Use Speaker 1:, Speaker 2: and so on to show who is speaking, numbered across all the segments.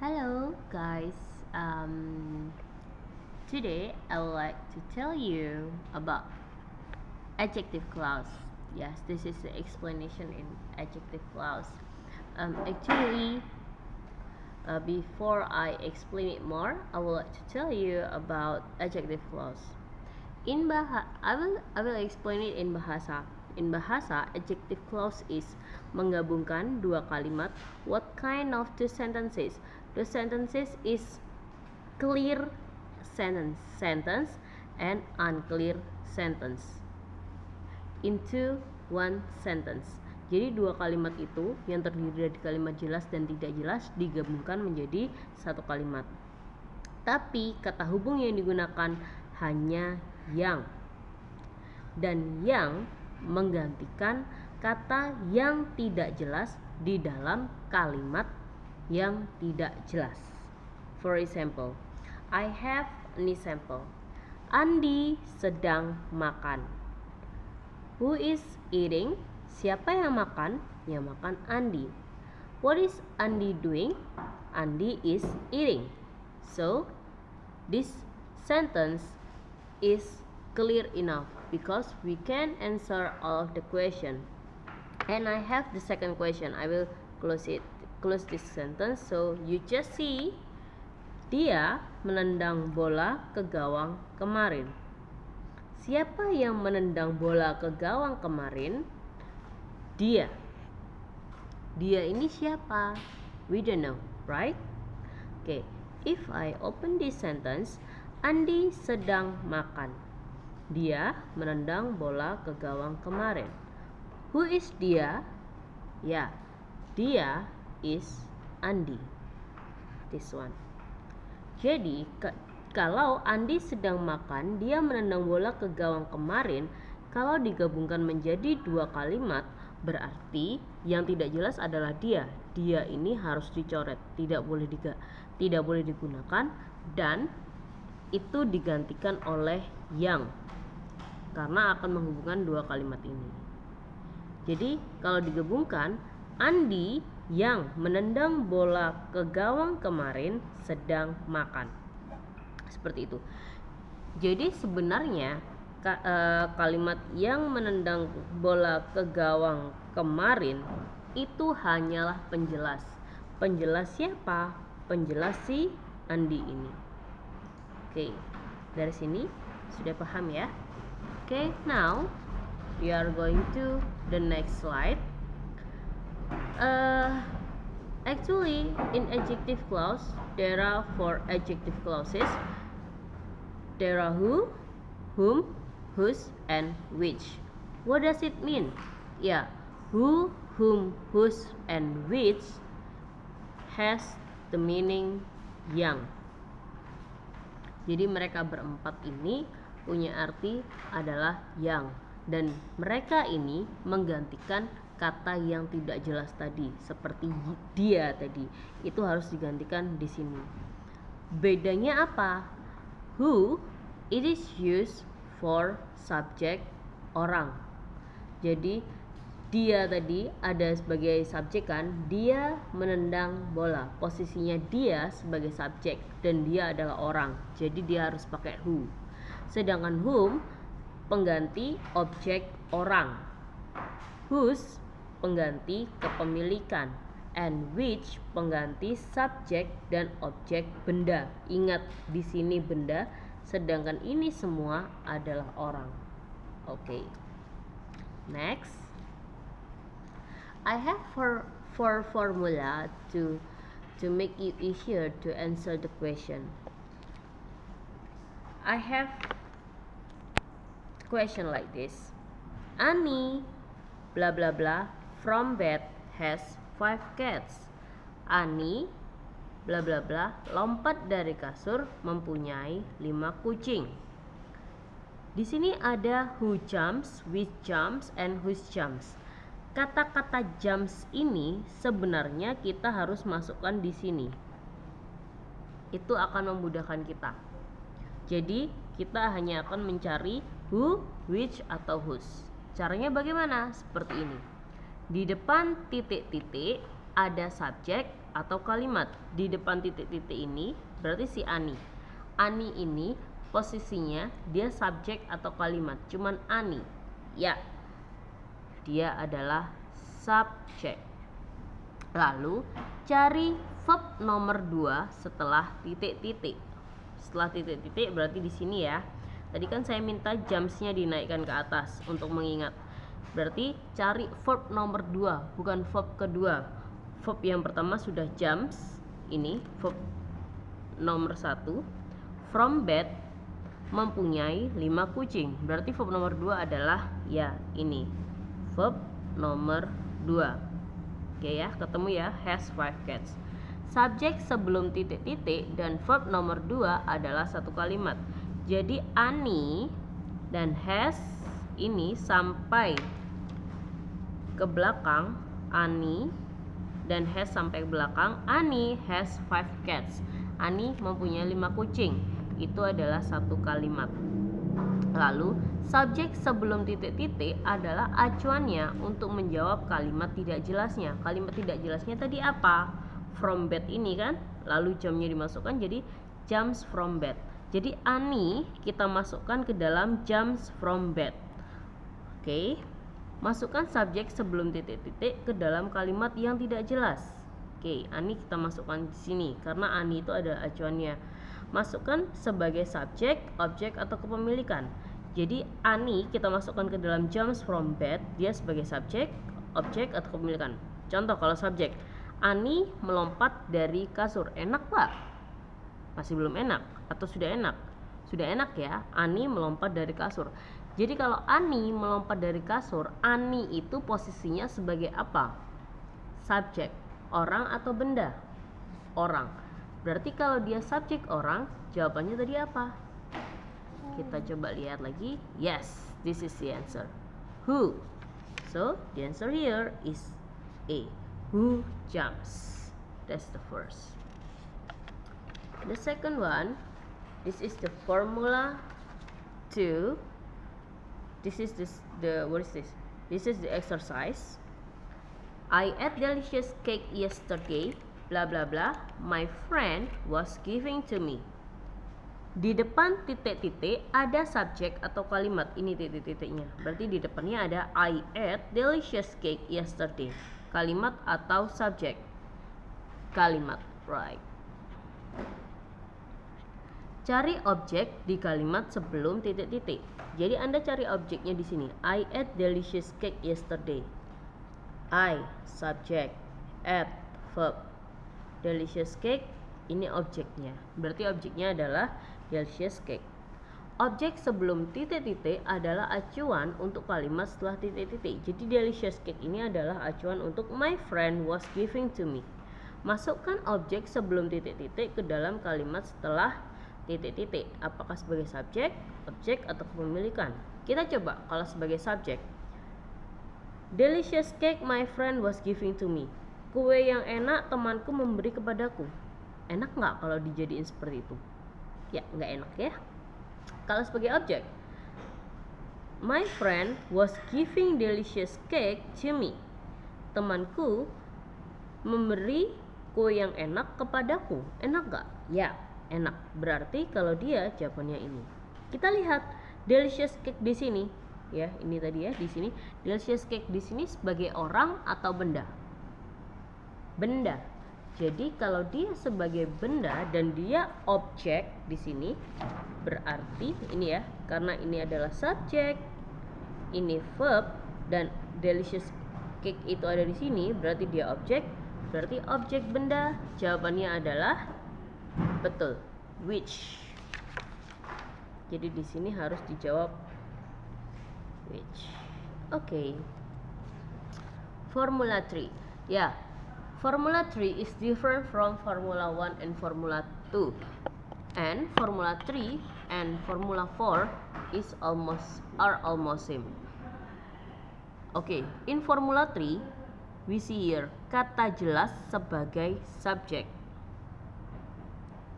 Speaker 1: Hello guys, today I would like to tell you about adjective clause. Yes, this is the explanation in adjective clause. Before I explain it more, I would like to tell you about adjective clause. I will explain it in bahasa. In bahasa, adjective clause is menggabungkan dua kalimat. What kind of two sentences? The sentences is clear sentence and unclear sentence into one sentence. Jadi dua kalimat itu yang terdiri dari kalimat jelas dan tidak jelas digabungkan menjadi satu kalimat. Tapi kata hubung yang digunakan hanya yang, dan yang menggantikan kata yang tidak jelas di dalam kalimat yang tidak jelas. For example, I have an example. Andi sedang makan. Who is eating? Siapa yang makan? Yang makan Andi. What is Andi doing? Andi is eating. So, this sentence is clear enough because we can answer all of the question. And I have the second question. I will close this sentence. So you just see, dia menendang bola ke gawang kemarin. Siapa yang menendang bola ke gawang kemarin? Dia. Dia ini siapa? We don't know, right? Okay, if I open this sentence, Andi sedang makan. Dia menendang bola ke gawang kemarin. Who is dia? Ya, dia is Andi. This one. Jadi kalau Andi sedang makan, dia menendang bola ke gawang kemarin, kalau digabungkan menjadi dua kalimat, berarti yang tidak jelas adalah dia. Dia ini harus dicoret, tidak boleh digunakan, dan itu digantikan oleh yang, karena akan menghubungkan dua kalimat ini. Jadi kalau digabungkan, Andi yang menendang bola ke gawang kemarin sedang makan. Seperti itu. Jadi sebenarnya kalimat yang menendang bola ke gawang kemarin itu hanyalah penjelas. Penjelas siapa? Penjelas si Andi ini. Oke, dari sini sudah paham ya? Okay, now we are going to the next slide. Actually, in adjective clause, there are four adjective clauses. There are who, whom, whose, and which. What does it mean? Yeah, who, whom, whose, and which has the meaning yang. Jadi mereka berempat ini punya arti adalah yang, dan mereka ini menggantikan kata yang tidak jelas tadi, seperti dia tadi, itu harus digantikan di sini. Bedanya apa? Who, it is used for subject orang. Jadi dia tadi ada sebagai subjek kan, dia menendang bola, posisinya dia sebagai subjek dan dia adalah orang, jadi dia harus pakai who. Sedangkan whom pengganti objek orang, whose pengganti kepemilikan, and which pengganti subjek dan objek benda. Ingat di sini benda, sedangkan ini semua adalah orang. Okay. Next, I have four formula to make it easier to answer the question. I have question like this. Ani blah blah blah from bed has 5 cats. Ani blah blah blah lompat dari kasur mempunyai 5 kucing. Di sini ada who jumps, which jumps, and whose jumps. Kata-kata jumps ini sebenarnya kita harus masukkan di sini. Itu akan memudahkan kita. Jadi kita hanya akan mencari who, which, atau whose. Caranya bagaimana? Seperti ini. Di depan titik-titik ada subjek atau kalimat. Di depan titik-titik ini berarti si Ani. Ani ini posisinya dia subjek atau kalimat, cuman Ani. Ya, dia adalah subjek. Lalu cari verb nomor 2 setelah titik-titik. Setelah titik-titik berarti di sini ya. Tadi kan saya minta jamsnya dinaikkan ke atas untuk mengingat. Berarti cari verb nomor 2, bukan verb kedua. Verb yang pertama sudah jumps, ini verb nomor 1. From bed, mempunyai 5 kucing. Berarti verb nomor 2 adalah ya ini, verb nomor 2. Oke ya, ketemu ya, has 5 cats. Subjek sebelum titik-titik dan verb nomor 2 adalah satu kalimat. Jadi Ani dan has ini sampai ke belakang, Ani dan has sampai ke belakang, Ani has 5 cats. Ani mempunyai 5 kucing. Itu adalah satu kalimat. Lalu subjek sebelum titik-titik adalah acuannya untuk menjawab kalimat tidak jelasnya. Kalimat tidak jelasnya tadi apa? From bed ini kan, lalu jamnya dimasukkan jadi jumps from bed. Jadi Ani kita masukkan ke dalam jumps from bed. Oke. Masukkan subjek sebelum titik-titik ke dalam kalimat yang tidak jelas. Oke, Ani kita masukkan di sini karena Ani itu ada acuannya. Masukkan sebagai subjek, objek atau kepemilikan. Jadi Ani kita masukkan ke dalam jumps from bed, dia sebagai subjek, objek atau kepemilikan. Contoh kalau subjek, Ani melompat dari kasur. Enak pak? Masih belum enak atau sudah enak? Sudah enak ya, Ani melompat dari kasur. Jadi kalau Ani melompat dari kasur, Ani itu posisinya sebagai apa? Subjek, orang atau benda? Orang. Berarti kalau dia subjek orang, jawabannya tadi apa? Kita coba lihat lagi. Yes, this is the answer. Who? So, the answer here is A. Who jumps? That's the first. The second one, this is the formula 2. This is what is this? This is the exercise. I ate delicious cake yesterday. Blah blah blah. My friend was giving to me. Di depan titik-titik ada subjek atau kalimat. Ini titik-titiknya. Berarti di depannya ada I ate delicious cake yesterday. Kalimat atau subjek? Kalimat, right. Cari objek di kalimat sebelum titik-titik. Jadi Anda cari objeknya di sini. I ate delicious cake yesterday. I, subjek, ate, verb. Delicious cake, ini objeknya. Berarti objeknya adalah delicious cake. Objek sebelum titik-titik adalah acuan untuk kalimat setelah titik-titik. Jadi delicious cake ini adalah acuan untuk my friend was giving to me. Masukkan objek sebelum titik-titik ke dalam kalimat setelah titik-titik. Apakah sebagai subjek, objek, atau kepemilikan? Kita coba kalau sebagai subjek. Delicious cake my friend was giving to me. Kue yang enak temanku memberi kepadaku. Enak nggak kalau dijadiin seperti itu? Ya, nggak enak ya. Kalau sebagai objek, my friend was giving delicious cake to me. Temanku memberi kue yang enak kepadaku. Enak nggak? Ya, enak. Berarti kalau dia jawabannya ini. Kita lihat delicious cake di sini, ya. Ini tadi ya di sini. Delicious cake di sini sebagai orang atau benda? Benda. Jadi kalau dia sebagai benda dan dia objek di sini, berarti ini ya, karena ini adalah subjek, ini verb, dan delicious cake itu ada di sini, berarti dia objek. Berarti objek benda. Jawabannya adalah betul, which. Jadi di sini harus dijawab which. Oke. Formula 3. Ya. Formula 3 is different from Formula 1 and Formula 2. And Formula 3 and Formula 4 are almost same. Okay, in Formula 3 we see here kata jelas sebagai subjek.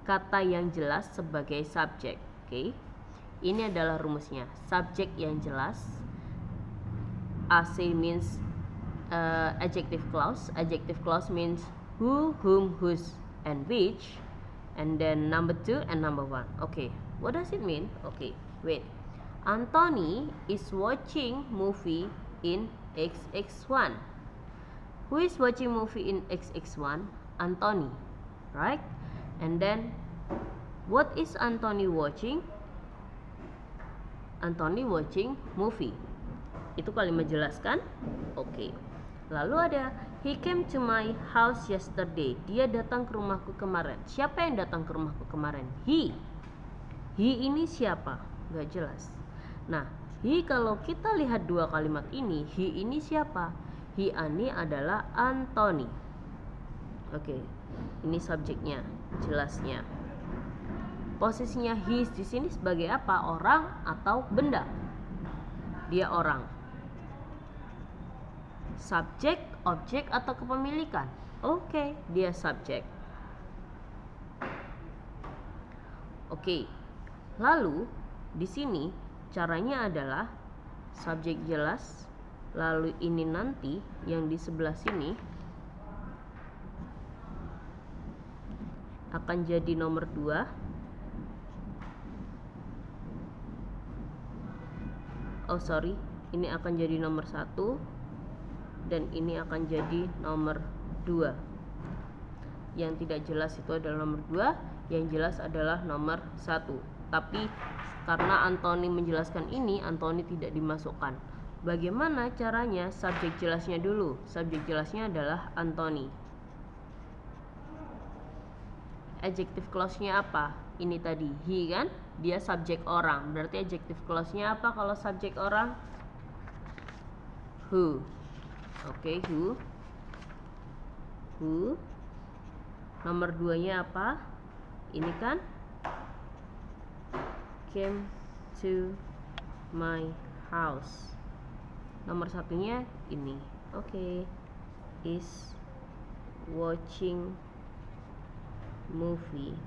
Speaker 1: Kata yang jelas sebagai subjek. Okay. Ini adalah rumusnya. Subjek yang jelas. AC means adjective clause. Adjective clause means who, whom, whose, and which, and then number 2 and number 1. Okay, what does it mean? Okay, wait. Anthony is watching movie in XX1. Who is watching movie in XX1? Anthony, right? And then what is Anthony watching? Anthony watching movie. Itu kalimat jelas kan? Oke. Lalu ada he came to my house yesterday. Dia datang ke rumahku kemarin. Siapa yang datang ke rumahku kemarin? He. He ini siapa? Gak jelas. Nah, he kalau kita lihat dua kalimat ini, he ini siapa? He ini adalah Anthony. Oke. Ini subjeknya, jelasnya. Posisinya he di sini sebagai apa? Orang atau benda? Dia orang. Subjek, objek atau kepemilikan? Oke, dia subjek. Oke. Lalu di sini caranya adalah subjek jelas, lalu ini nanti yang di sebelah sini akan jadi nomor 2. Oh sorry, ini akan jadi nomor 1 dan ini akan jadi nomor 2. Yang tidak jelas itu adalah nomor 2, yang jelas adalah nomor 1. Tapi karena Anthony menjelaskan ini, Anthony tidak dimasukkan. Bagaimana caranya? Subjek jelasnya dulu. Subjek jelasnya adalah Anthony. Adjective clause-nya apa? Ini tadi he kan? Dia subjek orang. Berarti adjective clause-nya apa kalau subjek orang? Who. Oke, who. Who. Nomor 2-nya apa? Ini kan? Came to my house. Nomor 1-nya ini. Oke. Is watching movie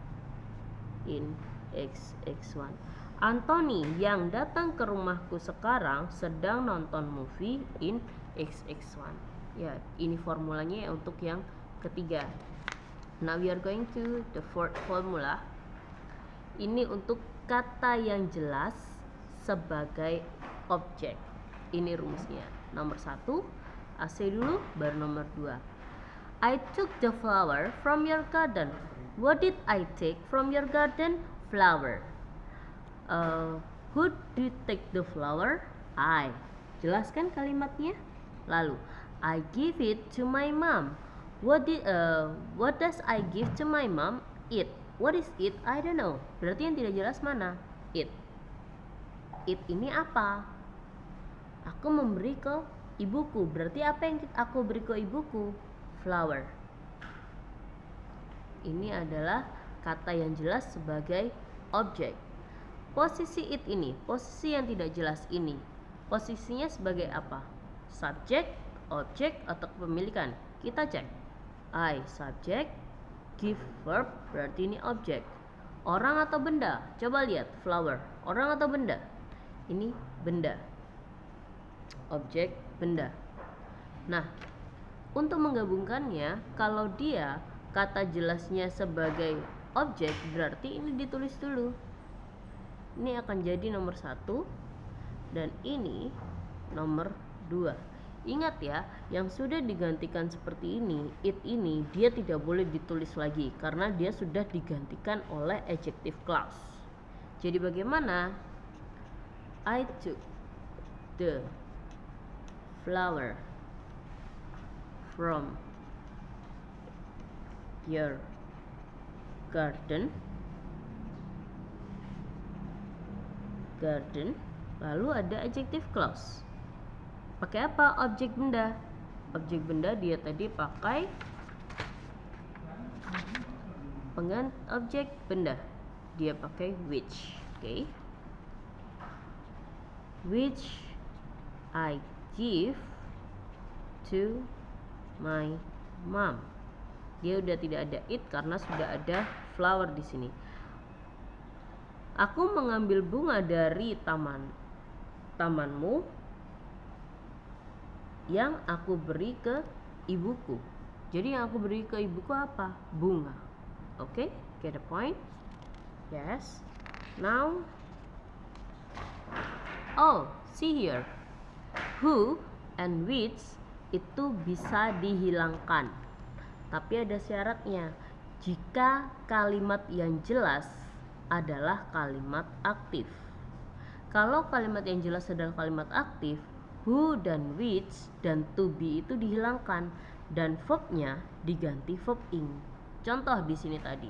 Speaker 1: in XX1. Anthony yang datang ke rumahku sekarang sedang nonton movie in XX1. Ya, ini formulanya untuk yang ketiga. Now we are going to the fourth formula. Ini untuk kata yang jelas sebagai objek. Ini rumusnya. Nomor 1, AC dulu, baru nomor 2. I took the flower from your garden. What did I take from your garden? Flower. Who did take the flower? I. Jelaskan kalimatnya. Lalu, I give it to my mom. What does I give to my mom? It. What is it? I don't know. Berarti yang tidak jelas mana? It. It ini apa? Aku memberi ke ibuku. Berarti apa yang aku beri ke ibuku? Flower. Ini adalah kata yang jelas sebagai objek. Posisi it ini, posisi yang tidak jelas ini, posisinya sebagai apa? Subjek, objek, atau kepemilikan? Kita cek. I, subjek, give, verb, berarti ini objek. Orang atau benda? Coba lihat, flower. Orang atau benda? Ini benda. Objek, benda. Nah, untuk menggabungkannya, kalau dia kata jelasnya sebagai objek, berarti ini ditulis dulu. Ini akan jadi nomor 1 dan ini nomor 2. Ingat ya, yang sudah digantikan seperti ini, it ini dia tidak boleh ditulis lagi karena dia sudah digantikan oleh adjective clause. Jadi bagaimana? I took the flower from your garden. Lalu ada adjective clause. Pakai apa? Objek benda. Objek benda dia tadi pakai objek benda. Dia pakai which. Oke. Which I give to my mom. Dia udah tidak ada it karena sudah ada flower di sini. Aku mengambil bunga dari tamanmu yang aku beri ke ibuku. Jadi yang aku beri ke ibuku apa? Bunga. Oke, get the point? Yes. Now, oh, see here. Who and which itu bisa dihilangkan. Tapi ada syaratnya. Jika kalimat yang jelas adalah kalimat aktif. Kalau kalimat yang jelas adalah kalimat aktif, who dan which dan to be itu dihilangkan dan verbnya diganti verb ing. Contoh di sini tadi,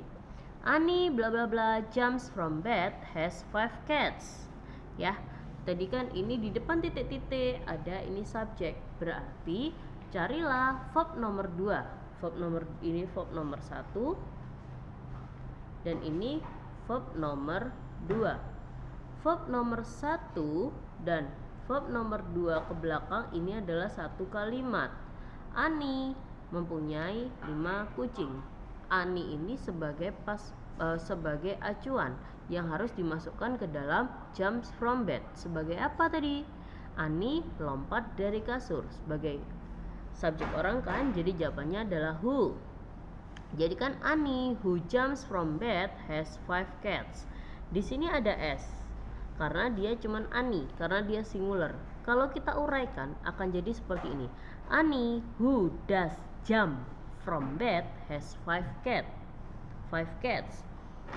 Speaker 1: Annie bla bla bla jumps from bed has 5 cats. Ya, tadi kan ini di depan titik-titik ada ini subjek, berarti carilah verb nomor 2. Verb nomor ini verb nomor 1 dan ini verb nomor 2. Verb nomor 1 dan verb nomor 2 ke belakang ini adalah satu kalimat. Annie mempunyai 5 kucing. Annie ini sebagai sebagai acuan yang harus dimasukkan ke dalam jumps from bed. Sebagai apa tadi? Annie lompat dari kasur. Sebagai subjek orang kan, jadi jawabannya adalah who. Jadi kan Annie who jumps from bed has 5 cats. Di sini ada s karena dia cuman Annie, karena dia singular. Kalau kita uraikan akan jadi seperti ini. Annie who does jump from bed has 5 cats.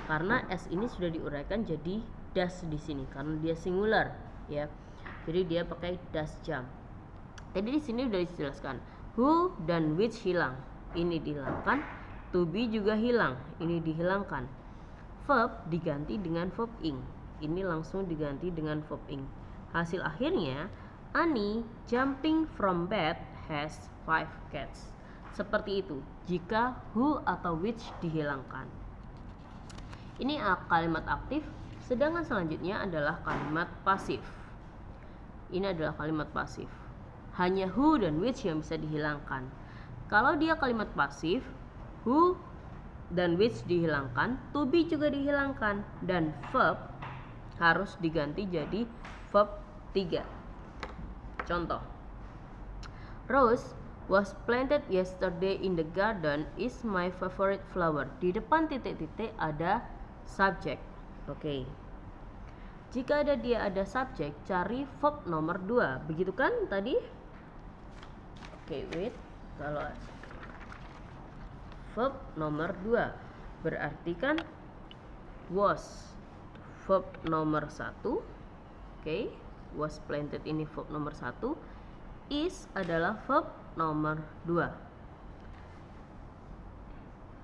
Speaker 1: Karena s ini sudah diuraikan jadi does di sini karena dia singular, ya. Jadi dia pakai does jump. Tadi di sini sudah dijelaskan. Who dan which hilang. Ini dihilangkan. To be juga hilang. Ini dihilangkan. Verb diganti dengan verb ing. Ini langsung diganti dengan verb ing. Hasil akhirnya Annie jumping from bed has 5 cats. Seperti itu jika who atau which dihilangkan. Ini kalimat aktif, sedangkan selanjutnya adalah kalimat pasif. Ini adalah kalimat pasif. Hanya who dan which yang bisa dihilangkan. Kalau dia kalimat pasif, who dan which dihilangkan, to be juga dihilangkan, dan verb harus diganti jadi verb 3. Contoh, Rose was planted yesterday in the garden is my favorite flower. Di depan titik-titik ada subjek. Oke. Jika ada subjek, cari verb nomor 2. Begitu kan tadi? Oke, wait. Kalau verb nomor 2 berarti kan was verb nomor 1. Oke, was planted ini verb nomor 1. Is adalah verb nomor 2.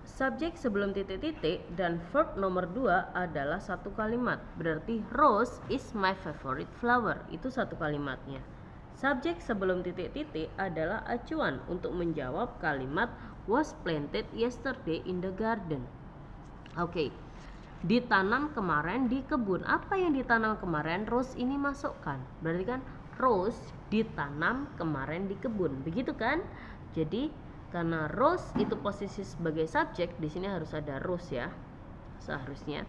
Speaker 1: Subjek sebelum titik-titik dan verb nomor 2 adalah satu kalimat. Berarti Rose is my favorite flower. Itu satu kalimatnya. Subjek sebelum titik-titik adalah acuan untuk menjawab kalimat was planted yesterday in the garden. Oke. Ditanam kemarin di kebun. Apa yang ditanam kemarin Rose ini masukkan. Berarti kan Rose ditanam kemarin di kebun. Begitu kan? Jadi karena Rose itu posisi sebagai subjek, di sini harus ada Rose ya. Seharusnya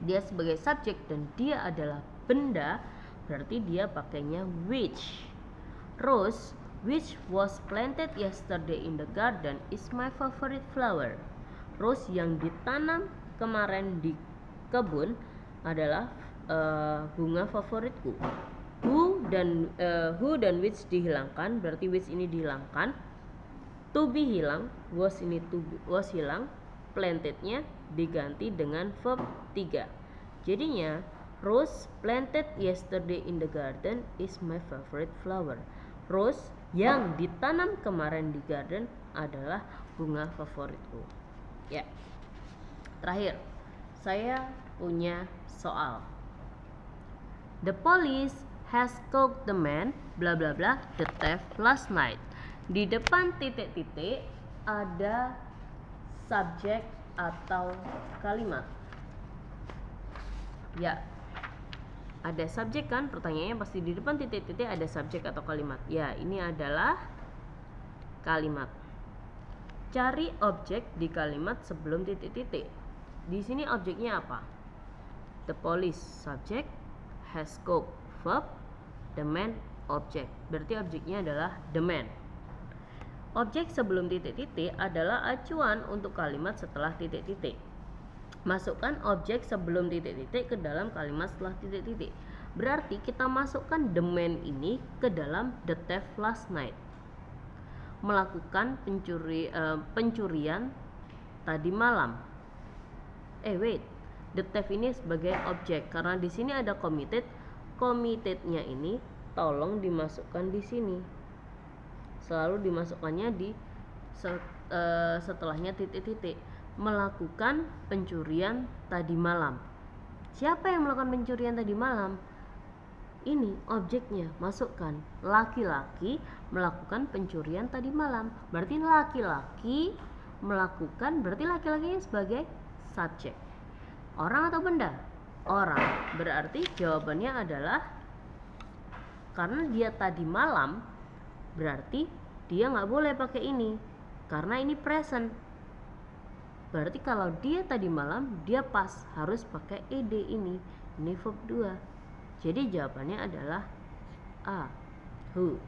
Speaker 1: dia sebagai subjek dan dia adalah benda, berarti dia pakainya which. Rose which was planted yesterday in the garden is my favorite flower. Rose yang ditanam kemarin di kebun adalah bunga favoritku. Who dan which dihilangkan, berarti which ini dihilangkan. To be hilang, was ini was hilang, plantednya diganti dengan verb 3. Jadinya Rose planted yesterday in the garden is my favorite flower. Rose yang ditanam kemarin di garden adalah bunga favoritku. Ya. Terakhir, saya punya soal. The police has caught the man bla bla bla the theft last night. Di depan titik-titik ada subjek atau kalimat. Ya. Ada subjek kan? Pertanyaannya pasti di depan titik-titik ada subjek atau kalimat. Ya, ini adalah kalimat. Cari objek di kalimat sebelum titik-titik. Di sini objeknya apa? The police subject, has scope verb, the man object. Berarti objeknya adalah the man. Objek sebelum titik-titik adalah acuan untuk kalimat setelah titik-titik. Masukkan objek sebelum titik-titik ke dalam kalimat setelah titik-titik. Berarti kita masukkan the man ini ke dalam the thief last night. Melakukan pencurian tadi malam. Wait, the thief ini sebagai objek karena di sini ada committed. Committednya ini tolong dimasukkan di sini. Selalu dimasukkannya di setelahnya titik-titik. Melakukan pencurian tadi malam. Siapa yang melakukan pencurian tadi malam? Ini objeknya, masukkan. Laki-laki melakukan pencurian tadi malam. Berarti laki-laki melakukan, berarti laki-lakinya sebagai subjek. Orang atau benda? Orang. Berarti jawabannya adalah, karena dia tadi malam, berarti dia nggak boleh pakai ini karena ini present. Berarti kalau dia tadi malam, dia pas harus pakai ed ini verb 2. Jadi jawabannya adalah A, who.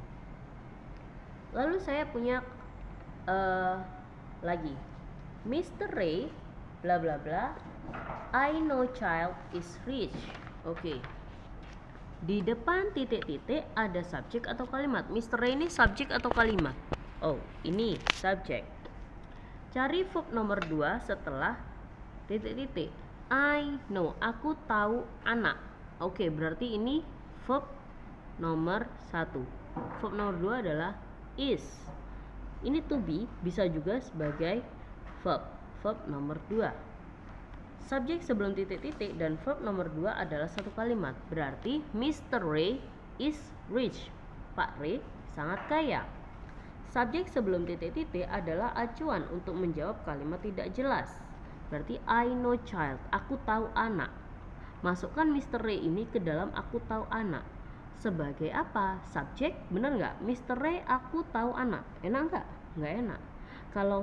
Speaker 1: Lalu saya punya lagi Mr. Ray bla bla bla, I know child is rich. Oke. Di depan titik-titik ada subjek atau kalimat. Mr. Ray ini subjek atau kalimat? Oh, ini subjek. Cari verb nomor 2 setelah titik-titik. I know, aku tahu anak. Oke, berarti ini verb nomor 1. Verb nomor 2 adalah is. Ini to be bisa juga sebagai verb. Verb nomor 2. Subjek sebelum titik-titik dan verb nomor 2 adalah satu kalimat. Berarti Mr. Ray is rich. Pak Ray sangat kaya. Subjek sebelum titik-titik adalah acuan untuk menjawab kalimat tidak jelas. Berarti I know child, aku tahu anak. Masukkan Mr. Ray ini ke dalam aku tahu anak. Sebagai apa? Subjek, bener nggak? Mr. Ray, aku tahu anak. Enak nggak? Nggak enak. Kalau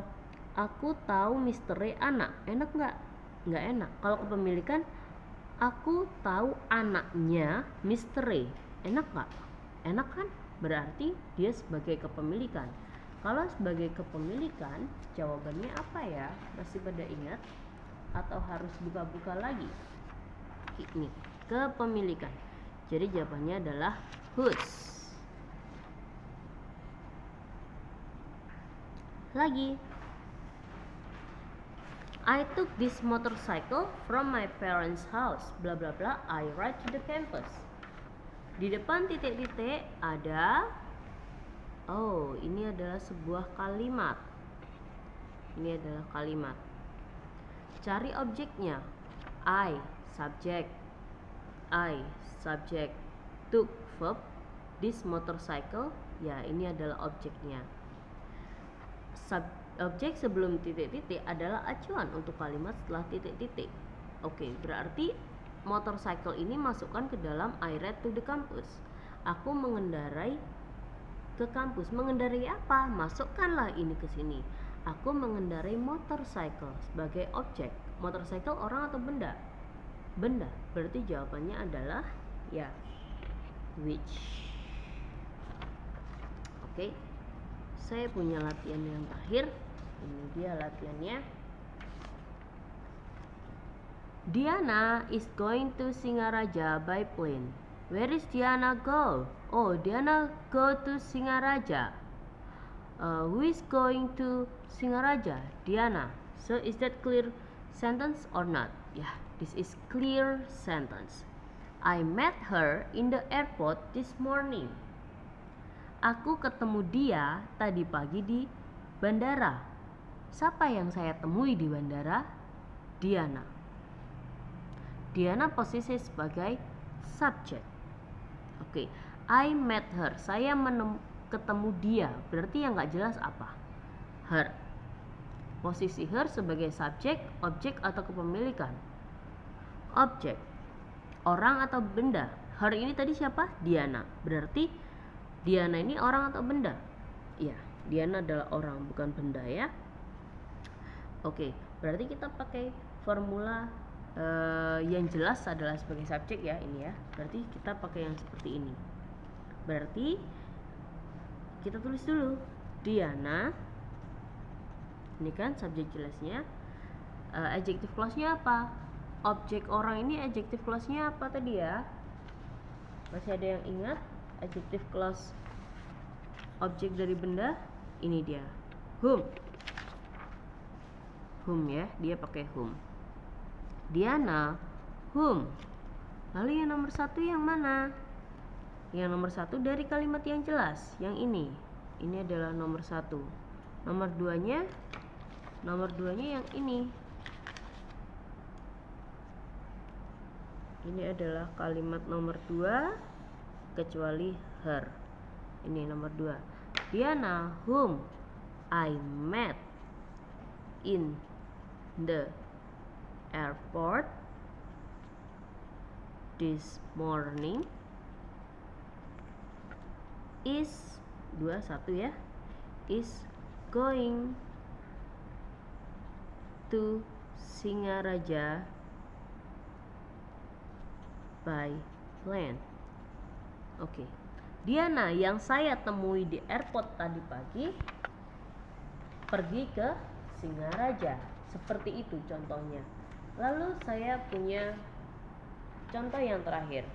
Speaker 1: aku tahu Mr. Ray anak, enak nggak? Nggak enak. Kalau kepemilikan, aku tahu anaknya Mr. Ray, enak nggak? Enak kan? Berarti dia sebagai kepemilikan. Kalau sebagai kepemilikan, jawabannya apa ya? Masih pada ingat? Atau harus buka-buka lagi? Ini kepemilikan. Jadi jawabannya adalah whose. Lagi, I took this motorcycle from my parents' house. Bla bla bla. I ride to the campus. Di depan titik-titik ada, oh, ini adalah sebuah kalimat. Ini adalah kalimat. Cari objeknya. I, subject. I, subject. Took, verb. This motorcycle, ya ini adalah objeknya. Objek sebelum titik-titik adalah acuan untuk kalimat setelah titik-titik. Oke, berarti motorcycle ini masukkan ke dalam I ride to the campus. Aku mengendarai ke kampus. Mengendarai apa? Masukkanlah ini ke sini. Aku mengendarai motorcycle sebagai objek. Motorcycle orang atau benda? Benda. Berarti jawabannya adalah ya which. Oke. Saya punya latihan yang terakhir. Ini dia latihannya. Diana is going to Singaraja by plane. Where is Diana go? Oh, Diana go to Singaraja. Who is going to Singaraja? Diana. So is that clear sentence or not? Yeah, this is clear sentence. I met her in the airport this morning. Aku ketemu dia tadi pagi di bandara. Siapa yang saya temui di bandara? Diana. Diana posisi sebagai subjek. Oke, I met her. Saya ketemu dia. Berarti yang nggak jelas apa? Her. Posisi her sebagai subjek, objek atau kepemilikan? Objek. Orang atau benda? Her ini tadi siapa? Diana. Berarti Diana ini orang atau benda? Iya, Diana adalah orang, bukan benda ya. Oke, berarti kita pakai formula yang jelas adalah sebagai subjek ya, ini ya. Berarti kita pakai yang seperti ini. Berarti kita tulis dulu. Diana. Ini kan subjek jelasnya. Adjective clause-nya apa? Objek orang ini adjective clause-nya apa tadi ya? Masih ada yang ingat? Adjective clause objek dari benda? Ini dia, whom. Whom ya, dia pakai whom. Diana, whom. Lalu yang nomor satu yang mana? Yang nomor satu dari kalimat yang jelas, yang ini. Ini adalah nomor satu. Nomor duanya yang ini. Ini adalah kalimat nomor 2 kecuali her. Ini nomor 2. Diana, whom I met in the airport this morning is 1 ya, is going to Singaraja by plane. Oke. Diana yang saya temui di airport tadi pagi pergi ke Singaraja. Seperti itu contohnya. Lalu saya punya contoh yang terakhir.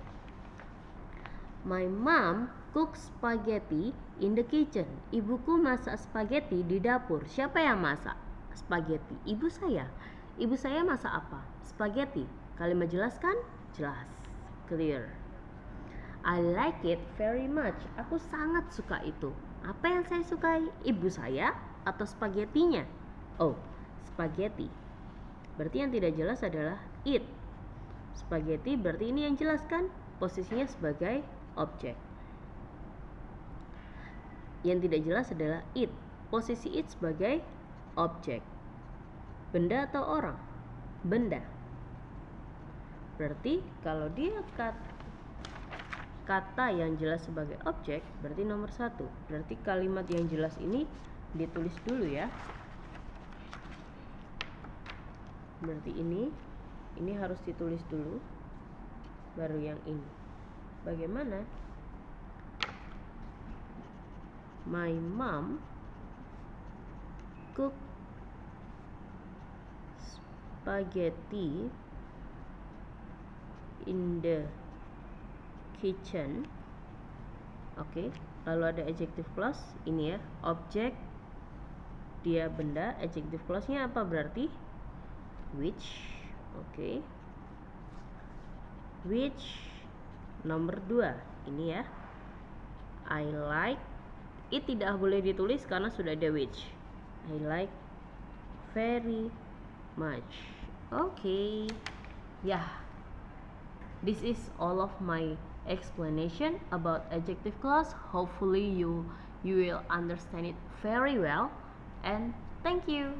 Speaker 1: My mom cooks spaghetti in the kitchen. Ibuku masak spaghetti di dapur. Siapa yang masak spaghetti? Ibu saya. Ibu saya masak apa? Spaghetti. Kalimat jelas kan? Jelas. Clear. I like it very much. Aku sangat suka itu. Apa yang saya sukai? Ibu saya atau spagettinya? Oh, spaghetti. Berarti yang tidak jelas adalah it. Spaghetti berarti ini yang jelas kan? Posisinya sebagai objek. Yang tidak jelas adalah it. Posisi it sebagai objek. Benda atau orang? Benda. Berarti kalau dia kata yang jelas sebagai objek, berarti nomor 1. Berarti kalimat yang jelas ini ditulis dulu ya. Berarti ini harus ditulis dulu, baru yang ini. Bagaimana? My mom cook spaghetti in the kitchen. Oke, lalu ada adjective clause ini ya, objek, dia benda, adjective clause-nya apa berarti? Which. Oke. Which nomor 2 ini ya. I like, it tidak boleh ditulis karena sudah ada which. I like very much. Oke. Yeah. This is all of my explanation about adjective clause. Hopefully you will understand it very well, and thank you.